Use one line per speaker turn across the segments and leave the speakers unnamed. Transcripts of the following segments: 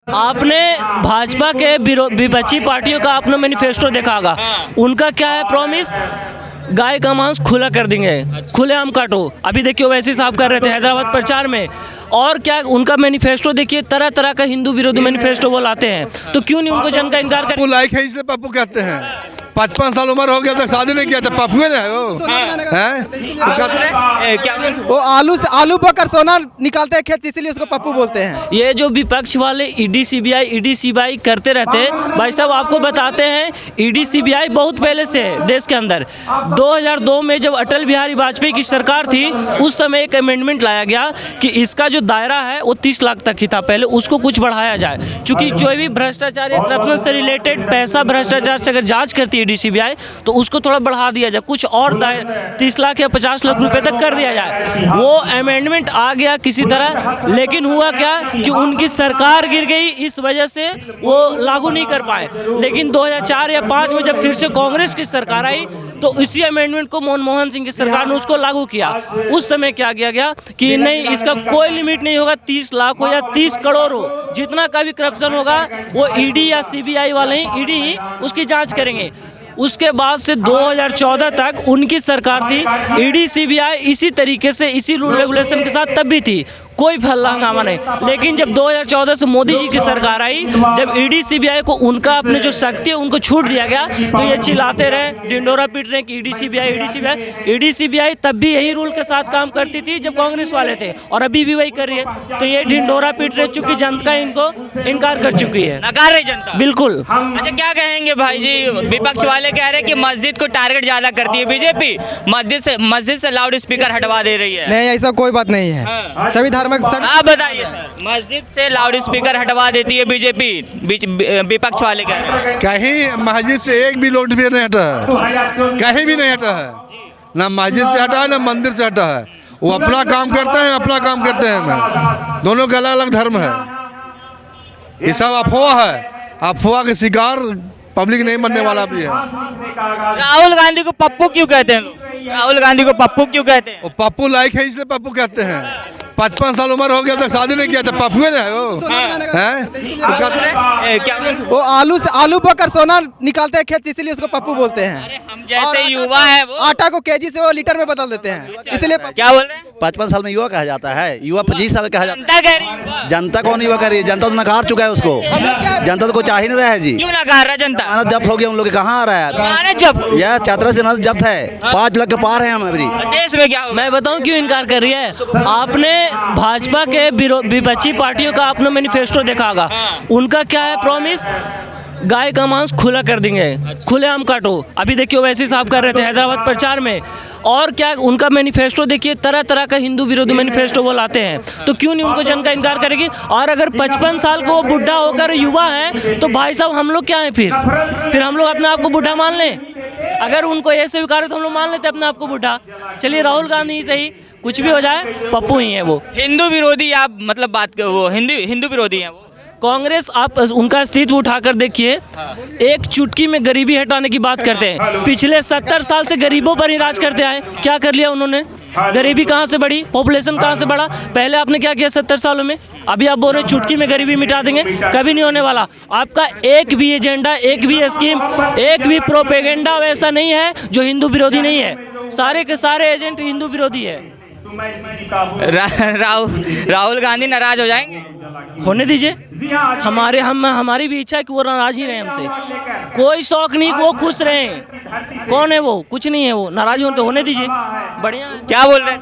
आपने भाजपा के विपक्षी पार्टियों का आपने मैनिफेस्टो देखा होगा। उनका क्या है प्रॉमिस? गाय का मांस खुला कर देंगे, खुलेआम काटो। अभी देखिए वैसे साहब कर रहे थे हैदराबाद प्रचार में। और क्या उनका मैनिफेस्टो देखिए, तरह तरह का हिंदू विरोधी मैनिफेस्टो वो लाते हैं। तो क्यों नहीं उनको जन का इनकार कर?
पप्पू लाइक है इसलिए पप्पू कहते हैं। 55 साल उम्र हो गया, अब तक शादी नहीं किया था, पप्पू है वो हैं?
वो आलू पकड़ सोना निकालते हैं खेत, इसीलिए उसको पप्पू बोलते हैं।
ये जो विपक्ष वाले ईडी सीबीआई करते रहते हैं, भाई साहब आपको बताते हैं ईडी सीबीआई बहुत पहले से है देश के अंदर। 2002 में जब अटल बिहारी वाजपेयी की सरकार थी, उस समय एक अमेंडमेंट लाया गया कि इसका जो दायरा है वो 30 लाख तक ही था पहले, उसको कुछ बढ़ाया जाए। चूंकि जो भी भ्रष्टाचार या करप्शन से रिलेटेड पैसा भ्रष्टाचार से अगर जाँच करती है ईडी सीबीआई, तो उसको थोड़ा बढ़ा दिया जाए, कुछ और 30 लाख या 50 लाख रुपए तक कर दिया जाए। वो अमेंडमेंट आ गया किसी तरह, लेकिन हुआ क्या कि उनकी सरकार गिर गई, इस वजह से वो लागू नहीं कर पाए। लेकिन 2004 या 5 में जब फिर से कांग्रेस की सरकार आई, तो इसी अमेंडमेंट को मनमोहन सिंह की सरकार ने उसको लागू किया। उस समय क्या किया गया कि नहीं, इसका कोई लिमिट नहीं होगा, 30 लाख हो या 30 करोड़ हो, जितना का भी करप्शन होगा वो ईडी या सीबीआई वाले ही ईडी ही उसकी जांच करेंगे। उसके बाद से 2014 तक उनकी सरकार थी, ईडी सीबीआई इसी तरीके से इसी रूल रेगुलेशन के साथ तब भी थी, कोई फल्ला हंगामा नहीं। लेकिन जब 2014 से मोदी जी की सरकार आई, जब ईडी सीबीआई को उनका अपने जो शक्ति है उनको छूट दिया गया, तो ये चिल्लाते रहे, डिंडोरा पीट रहे कि ईडी सीबीआई तब भी यही रूल के साथ काम करती थी जब कांग्रेस वाले थे, और अभी भी वही कर रही है। तो ये डिंडोरा पीट रहे, चूंकि जनता इनको इनकार कर चुकी है,
नकार रही जनता।
बिल्कुल।
अच्छा, क्या कहेंगे भाई जी? विपक्ष वाले कह रहे हैं कि मस्जिद को टारगेट ज्यादा करती है बीजेपी, मस्जिद से लाउड स्पीकर हटवा दे रही है।
नहीं, ऐसा कोई बात नहीं है। सभी धर्म
आप बताइए सर, मस्जिद से लाउड स्पीकर हटवा देती है बीजेपी, विपक्ष वाले कह रहे हैं।
कहीं मस्जिद से एक भी लाउड स्पीकर नहीं हटा है, कहीं भी नहीं हटा है, ना मस्जिद से हटा है ना मंदिर से हटा है। वो अपना काम करते हैं, अपना काम करते हैं। दोनों का अलग अलग धर्म है। ये सब अफवाह है, अफवाह के शिकार पब्लिक नहीं बनने वाला भी है।
राहुल गांधी को पप्पू क्यों कहते हैं लोग? राहुल गांधी को पप्पू क्यों कहते हैं?
वो पप्पू लाइक है इसलिए पप्पू कहते हैं। 55 साल उम्र हो गया, अब तक शादी नहीं किया था, पप्पू है वो हैं?
क्या
वो आलू पकड़ सोना निकालते हैं खेत, इसीलिए उसको पप्पू बोलते हैं।
अरे हम जैसे युवा है वो
आटा को केजी से वो लीटर में बदल देते हैं, इसलिए
क्या बोल रहे हैं?
55 साल में युवा कहा जाता है, युवा 25 साल कहा जाता
जनता कह रही है युवा।
है। जनता कौन युवा कह रही है? जनता तो नकार चुका है उसको। जनता तो कोई चाह ही नहीं रहा है जी।
क्यों नकार रहा जनता?
जमानत जब्त हो गया उन लोग के, कहाँ आ रहा है?
जमानत जब्त?
यह छात्रा से जमानत जब्त है, 5 लाख के पार है हम अभी।
देश में क्या
मैं बताऊं क्यों इनकार कर रही है? आपने भाजपा के विपक्षी पार्टियों का आपने मैनिफेस्टो देखा होगा। उनका क्या है प्रॉमिस? गाय का मांस खुला कर देंगे, खुलेआम काटो। अभी देखिए वैसे साहब कर रहे थे हैदराबाद प्रचार में। और क्या उनका मैनिफेस्टो देखिए, तरह तरह का हिंदू विरोधी मैनिफेस्टो वो लाते हैं। तो क्यों नहीं उनको जन का इनकार करेगी? और अगर 55 साल को वो बुढ़ा होकर युवा है, तो भाई साहब हम लोग क्या है फिर हम लोग अपने आप को बुढ़ा मान लें? अगर उनको ये स्वीकार है तो हम लोग मान लेते अपने आप को बुढ़ा। चलिए राहुल गांधी ही सही, कुछ भी हो जाए, पप्पू ही है वो।
हिंदू विरोधी आप मतलब बात वो हिंदू विरोधी हैं वो?
कांग्रेस, आप उनका अस्तित्व उठाकर देखिए, एक चुटकी में गरीबी हटाने की बात करते हैं। पिछले 70 साल से गरीबों पर ही राज करते आए, क्या कर लिया उन्होंने? गरीबी कहाँ से बढ़ी, पॉपुलेशन कहाँ से बढ़ा? पहले आपने क्या किया 70 सालों में? अभी आप बोल रहे चुटकी में गरीबी मिटा देंगे, कभी नहीं होने वाला। आपका एक भी एजेंडा, एक भी स्कीम, एक भी प्रोपेगेंडा वैसा नहीं है जो हिंदू विरोधी नहीं है। सारे के सारे एजेंट हिंदू विरोधी है।
राहुल गांधी नाराज हो जाएंगे?
होने दीजिए, हमारी भी इच्छा है कि वो नाराज ही रहे हमसे। कोई शौक नहीं, वो खुश रहे। कौन है वो? कुछ नहीं है वो। नाराज हो तो होने दीजिए, बढ़िया है।
क्या बोल रहे थे?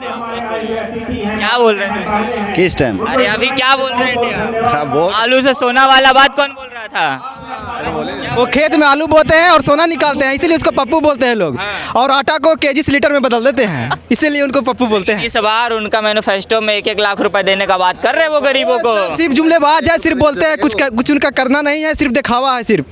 क्या बोल रहे थे
किस टाइम?
अरे अभी क्या बोल रहे थे आप?
वो
आलू से सोना वाला बात कौन बोल रहा था?
वो खेत में आलू बोते हैं और सोना निकालते हैं, इसीलिए उसको पप्पू बोलते हैं लोग। और आटा को केजी से लीटर में बदल देते हैं, इसीलिए उनको पप्पू बोलते हैं।
इस बार उनका मैनिफेस्टो में 1-1 लाख रुपए देने का बात कर रहे हैं वो गरीबों को।
सिर्फ जुमलेबाज है, सिर्फ बोलते हैं, कुछ उनका करना नहीं है, सिर्फ दिखावा है सिर्फ।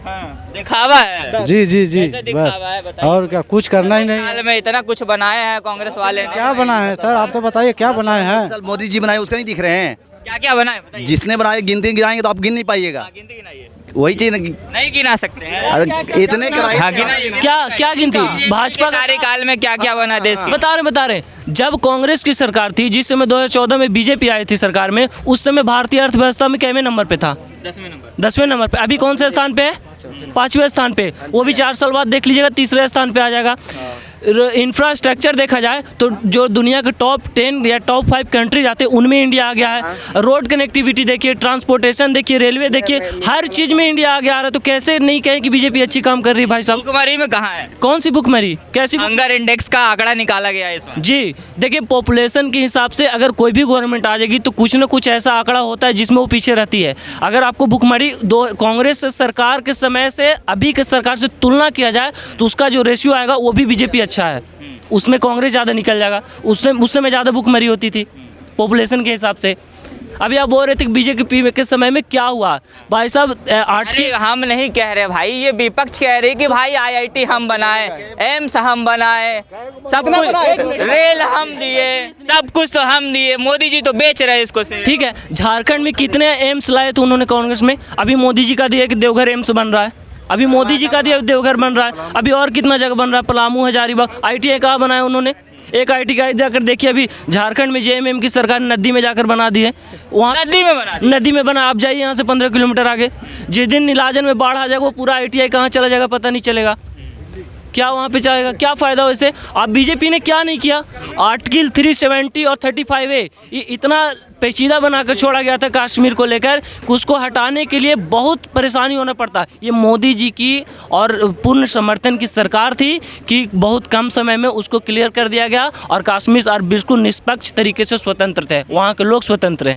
दिखावा है।
जी जी जी,
कैसे दिखावा है
बस
बताइए?
और क्या, कुछ करना ही नहीं है।
साल में इतना कुछ बनाए हैं कांग्रेस वाले ने।
क्या बनाए हैं सर, आप तो बताइए क्या बनाए हैं?
साल मोदी जी बनाए उसका नहीं दिख रहे हैं।
क्या क्या बनाए बताइए?
जिसने बनाए गिनती गिराएंगे तो आप गिन नहीं पाइएगा।
गिनती गिनाइए।
वही चीज
नहीं गिना सकते हैं।
अरे इतने कराए
हाँ, गिना
क्या क्या गिनती भाजपा का
कार्यकाल में क्या क्या बना देश की?
बता रहे जब कांग्रेस की सरकार थी, जिस समय 2014 में बीजेपी आई थी सरकार में, उस समय भारतीय अर्थव्यवस्था में कितने नंबर पे था? 10वें नंबर पे। अभी कौन से स्थान पे है? 5वें स्थान पे। वो भी 4 साल बाद देख लीजिएगा 3रे स्थान पे आ जाएगा। इंफ्रास्ट्रक्चर देखा जाए तो जो दुनिया के टॉप 10 या टॉप 5 कंट्री जाते हैं उनमें इंडिया आ गया है। रोड कनेक्टिविटी देखिए, ट्रांसपोर्टेशन देखिए, रेलवे देखिए, हर चीज़ में इंडिया आगे आ रहा है। तो कैसे नहीं कहें कि बीजेपी अच्छी काम कर रही है भाई साहब?
भुखमरी में कहाँ है?
कौन सी भुखमरी? कैसी
हंगर इंडेक्स का आंकड़ा निकाला गया है इसमें।
जी देखिए, पॉपुलेशन के हिसाब से अगर कोई भी गवर्नमेंट आ जाएगी तो कुछ ना कुछ ऐसा आंकड़ा होता है जिसमें वो पीछे रहती है। अगर आपको भुखमरी कांग्रेस सरकार के समय से अभी के सरकार से तुलना किया जाए तो उसका जो रेशियो आएगा वो भी बीजेपी अच्छा है, उसमें कांग्रेस ज़्यादा निकल जाएगा। उससे में ज़्यादा भुखमरी होती थी पॉपुलेशन के हिसाब से। अभी आप बोल रहे थे कि बीजेपी के समय में क्या हुआ भाई साहब?
अरे हम नहीं कह रहे भाई, ये विपक्ष कह रहे कि भाई IIT हम बनाए, एम्स हम बनाए, सब कुछ रेल हम दिए, सब कुछ तो हम दिए। मोदी जी तो बेच रहे हैं इसको से।
ठीक है, झारखंड में कितने एम्स लाए थे उन्होंने कांग्रेस में? अभी मोदी जी का दिया कि देवघर एम्स बन रहा है, अभी मोदी जी का दिया देवघर बन रहा है, अभी और कितना जगह बन रहा है, पलामू, हजारीबाग। ITI कहाँ बनाया उन्होंने? एक ITI जाकर देखिए, अभी झारखंड में JMM की सरकार नदी में जाकर बना दी है। वहाँ नदी में बना। आप जाइए यहाँ से 15 किलोमीटर आगे, जिस दिन नीलाजन में बाढ़ आ जाएगा वो पूरा ITI कहाँ चला जाएगा पता नहीं चलेगा। क्या वहाँ पे जाएगा? क्या फ़ायदा वैसे? आप बीजेपी ने क्या नहीं किया? आर्टिकल 370 और 35A ये इतना पेचीदा बनाकर छोड़ा गया था कश्मीर को लेकर कि उसको हटाने के लिए बहुत परेशानी होना पड़ता। ये मोदी जी की और पूर्ण समर्थन की सरकार थी कि बहुत कम समय में उसको क्लियर कर दिया गया और कश्मीर और बिल्कुल निष्पक्ष तरीके से स्वतंत्र थे, वहाँ के लोग स्वतंत्र हैं।